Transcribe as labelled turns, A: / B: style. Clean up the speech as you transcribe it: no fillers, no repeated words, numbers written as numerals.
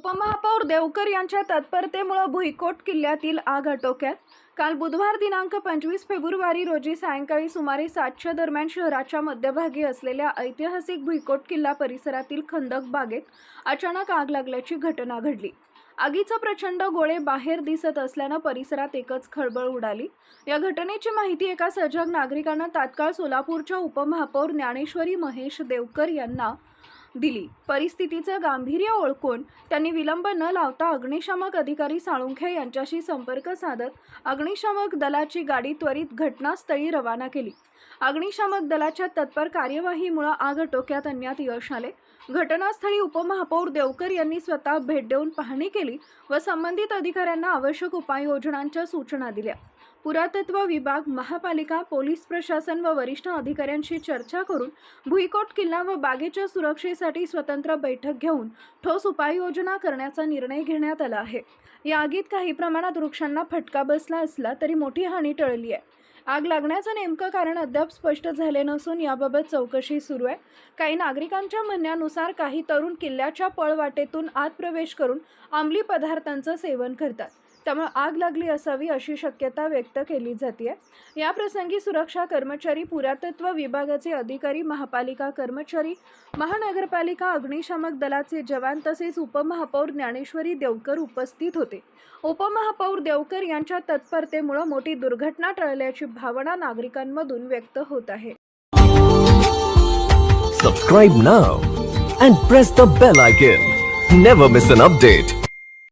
A: उपमहापौर देवकर यांच्या तत्परतेमुळे भुईकोट किल्ल्यातील आग आटोक्यात। काल बुधवार दिनांक 25 फेब्रुवारी रोजी सायंकाळी सुमारे 7च्या दरम्यान शहराच्या मध्यभागी असलेल्या ऐतिहासिक भुईकोट किल्ला परिसरातील खंदक बागेत अचानक आग लागल्याची घटना घडली। आगीचे प्रचंड गोळे बाहेर दिसत असल्याने परिसरात एकच खळबळ उडाली। या घटनेची माहिती एका सजग नागरिकाने तात्काळ सोलापूरच्या उपमहापौर ज्ञानेश्वरी महेश देवकर यांना दिली। परिस्थितीचे गांभीर्य ओळखून त्यांनी विलंब न लावता अग्निशामक अधिकारी साळुंखे यांच्याशी संपर्क साधत अग्निशामक दलाची गाडी त्वरित घटनास्थळी रवाना केली। अग्निशामक दलाच्या तत्पर कार्यवाहीमुळे आग आटोक्यात आणण्यात यश आले। घटनास्थळी उपमहापौर देवकर यांनी स्वतः भेट देऊन पाहणी केली व संबंधित अधिकाऱ्यांना आवश्यक उपाययोजनांच्या सूचना दिल्या। पुरातत्व विभाग, महापालिका, पोलीस प्रशासन व वरिष्ठ अधिकाऱ्यांशी चर्चा करून भुईकोट किल्ला व बागेच्या सुरक्षेसाठी स्वतंत्र बैठक घेऊन ठोस उपाययोजना करण्याचा निर्णय घेण्यात आला आहे। या आगीत काही प्रमाणात वृक्षांना फटका बसला असला तरी मोठी हानी टळली आहे। आग लागण्याचं नेमकं कारण अद्याप स्पष्ट झाले नसून याबाबत चौकशी सुरू आहे। काही नागरिकांच्या म्हणण्यानुसार काही तरुण किल्ल्याच्या पळवाटेतून आत प्रवेश करून अंमली पदार्थांचं सेवन करतात, त्यामुळे आग लागली असावी अशी शक्यता व्यक्त केली जाते। या प्रसंगी सुरक्षा कर्मचारी, पुरातत्व विभागाचे अधिकारी, महापालिका कर्मचारी, महानगरपालिका, अग्निशामक दलाचे जवान तसेच उपमहापौर ज्ञानेश्वरी देवकर उपस्थित होते। उपमहापौर देवकर यांच्या तत्परतेमुळे मोठी दुर्घटना टळल्याची भावना नागरिकांमधून व्यक्त होत आहे।
B: Subscribe now and press the bell icon. Never miss an update.